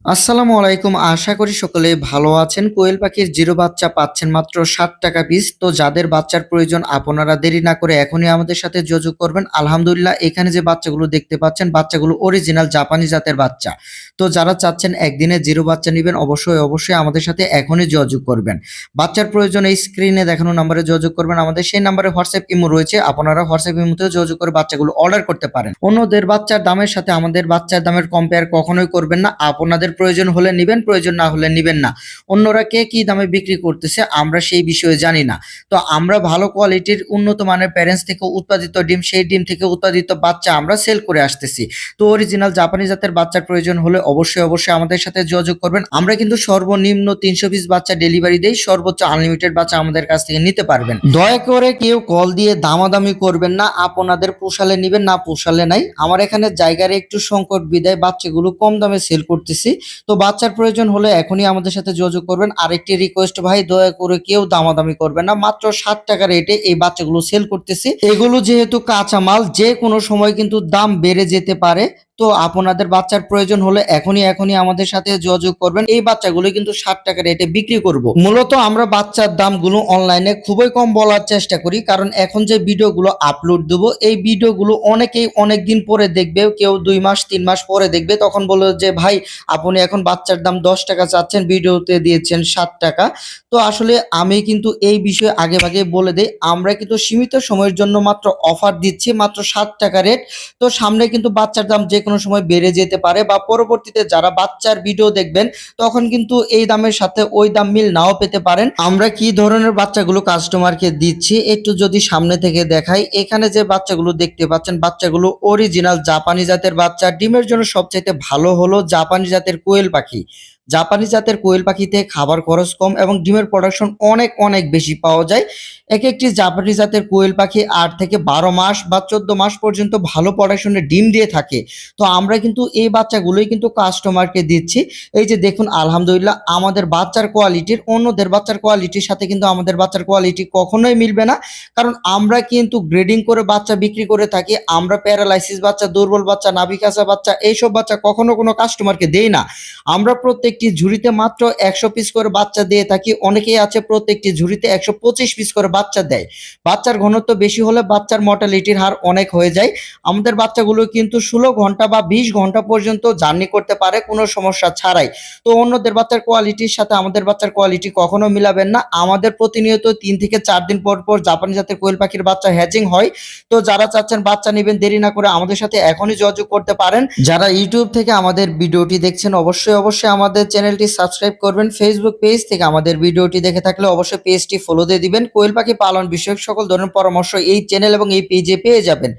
আসসালামু আলাইকুম। আশা করি সকলেই ভালো আছেন। কোয়েল পাখির জিরো বাচ্চা পাচ্ছেন মাত্র ৳৬০ পিস। তো যাদের বাচ্চার প্রয়োজন আপনারা দেরি না করে এখনই আমাদের সাথে যোগাযোগ করবেন। আলহামদুলিল্লাহ এখানে যে বাচ্চাগুলো দেখতে পাচ্ছেন বাচ্চাগুলো অরিজিনাল জাপানি জাতের বাচ্চা। তো যারা চাচ্ছেন একদিনে জিরো বাচ্চা নিবেন অবশ্যই আমাদের সাথে এখনই যোগাযোগ করবেন। বাচ্চার প্রয়োজন এই স্ক্রিনে দেখানো নম্বরে যোগাযোগ করবেন। আমাদের সেই নম্বরে হোয়াটসঅ্যাপ ইমো রয়েছে। আপনারা হোয়াটসঅ্যাপ ইমোতেও যোগাযোগ করে বাচ্চাগুলো অর্ডার করতে পারেন। অন্যদের বাচ্চার দামের সাথে আমাদের বাচ্চার দামের কম্পেয়ার কখনোই করবেন না। আপনাদের প্রয়োজন হলে নিবেন, প্রয়োজন না হলে নিবেন না। অন্যরা কে কি দামে বিক্রি করতেছে আমরা সেই বিষয়ে জানি না। তো আমরা ভালো কোয়ালিটির উন্নত মানের প্যারেন্টস থেকে উৎপাদিত ডিম, সেই ডিম থেকে উৎপাদিত বাচ্চা আমরা সেল করে আসতেছি। তো অরিজিনাল জাপানি জাতের বাচ্চার প্রয়োজন হলে অবশ্যই আমাদের সাথে যোগাযোগ করবেন। আমরা কিন্তু সর্বনিম্ন ৩০০ পিস বাচ্চা ডেলিভারি দেই, সর্বোচ্চ আনলিমিটেড বাচ্চা আমাদের কাছ থেকে নিতে পারবেন। দয়া করে কেউ কল দিয়ে দামাদামি করবেন না। আপনাদের পোষালে নিবেন, না পোষালে নাই। আমার এখানে জায়গার একটু সংকট বিদায় বাচ্চাগুলো কম দামে সেল করতেছি। তো বাচ্চার প্রয়োজন হলে এখনই আমাদের সাথে যোগাযোগ করবেন। আরেকটি রিকোয়েস্ট ভাই, দয়া করে কেউ দামাদামি করবেন না। মাত্র ৳৬০ রেটে এই বাচ্চাগুলো সেল করতেছি। এগুলো যেহেতু কাঁচামাল, যে কোনো সময় কিন্তু দাম বেড়ে যেতে পারে। তো আপনাদের বাচ্চার প্রয়োজন হলে এখনই আমাদের সাথে যোগাযোগ করবেন। এই বাচ্চাগুলো কিন্তু ৳৬০ রেটে বিক্রি করব। মূলত আমরা বাচ্চার দামগুলো অনলাইনে খুবই কম বলার চেষ্টা করি, কারণ এখন যে ভিডিওগুলো আপলোড দেবো এই ভিডিওগুলো অনেকেই অনেকদিন পরে দেখবে, কেউ 2 মাস 3 মাস পরে দেখবে, তখন বললো যে ভাই আপনি এখন বাচ্চার দাম ৳10 চাচ্ছেন, ভিডিওতে দিয়েছেন ৳7। তো আসলে আমি কিন্তু এই বিষয়ে আগেভাগে বলে দেই, আমরা কিন্তু সীমিত সময়ের জন্য মাত্র অফার দিচ্ছি, মাত্র ৳7 রেট। তো সামনে কিন্তু বাচ্চার দাম যে কোনো সময় বেড়ে যেতে পারে, বা পরবর্তীতে যারা বাচ্চার ভিডিও দেখবেন তখন কিন্তু এই দামের সাথে ওই দাম মিল নাও পেতে পারেন। আমরা কি ধরনের বাচ্চাগুলো কাস্টমারকে দিচ্ছি একটু যদি সামনে থেকে দেখাই, এখানে যে বাচ্চাগুলো দেখতে পাচ্ছেন বাচ্চাগুলো অরিজিনাল জাপানি জাতের বাচ্চা। ডিমের জন্য সবচাইতে ভালো হলো জাপানি জাতের কোয়েল পাখি। জাপানি জাতের কোয়েল পাখিতে খাবার খরচ কম এবং ডিমের প্রোডাকশন অনেক বেশি পাওয়া যায়। একটি জাপানি জাতের কোয়েল পাখি ৮ থেকে ১২ মাস বা ১৪ মাস পর্যন্ত ভালো প্রোডাকশনের ডিম দিয়ে থাকে। তো আমরা কিন্তু এই বাচ্চাগুলোই কিন্তু কাস্টমারকে দিচ্ছি। এই যে দেখুন আলহামদুলিল্লাহ আমাদের বাচ্চার কোয়ালিটির অন্যদের বাচ্চার কোয়ালিটির সাথে কিন্তু আমাদের বাচ্চার কোয়ালিটি কখনোই মিলবে না। কারণ আমরা কিন্তু গ্রেডিং করে বাচ্চা বিক্রি করে থাকি। আমরা প্যারালাইসিস বাচ্চা, দুর্বল বাচ্চা, নাভি কাঁচা বাচ্চা এইসব বাচ্চা কখনো কোনো কাস্টমারকে দেই না। আমরা প্রত্যেকটি ঝুড়িতে মাত্র ১০০ পিস করে বাচ্চা দিয়ে থাকি। অনেকেই আছে প্রত্যেকটি ঝুড়িতে ১২৫ পিস করে বাচ্চা দেয়। বাচ্চার ঘনত্ব বেশি হলে বাচ্চার মর্টালিটির হার অনেক হয়ে যায়। আমাদের বাচ্চাগুলো কিন্তু ১৬ ঘন্টা বা ২০ ঘন্টা পর্যন্ত জার্নি করতে পারে কোনো সমস্যা ছাড়াই। তো অন্যদের বাচ্চার কোয়ালিটির সাথে আমাদের বাচ্চার কোয়ালিটি কখনো মিলাবেন না। আমাদের প্রতিনিয়ত ৩ থেকে ৪ দিন পর জাপানি জাতের কোয়েল পাখির বাচ্চা হ্যাচিং হয়। তো যারা চাচ্ছেন বাচ্চা নিবেন দেরি না করে আমাদের সাথে এখনই যোগাযোগ করতে পারেন। যারা ইউটিউব থেকে আমাদের ভিডিওটি দেখছেন অবশ্যই আমাদের চ্যানেলটি সাবস্ক্রাইব করবেন। ফেসবুক পেজ থেকে আমাদের ভিডিওটি দেখে থাকলে অবশ্যই পেজটি ফলো দিয়ে দিবেন। কোয়েল পাখি পালন বিষয়ক সকল ধরনের পরামর্শ এই চ্যানেল এবং এই পেজে পেয়ে যাবেন।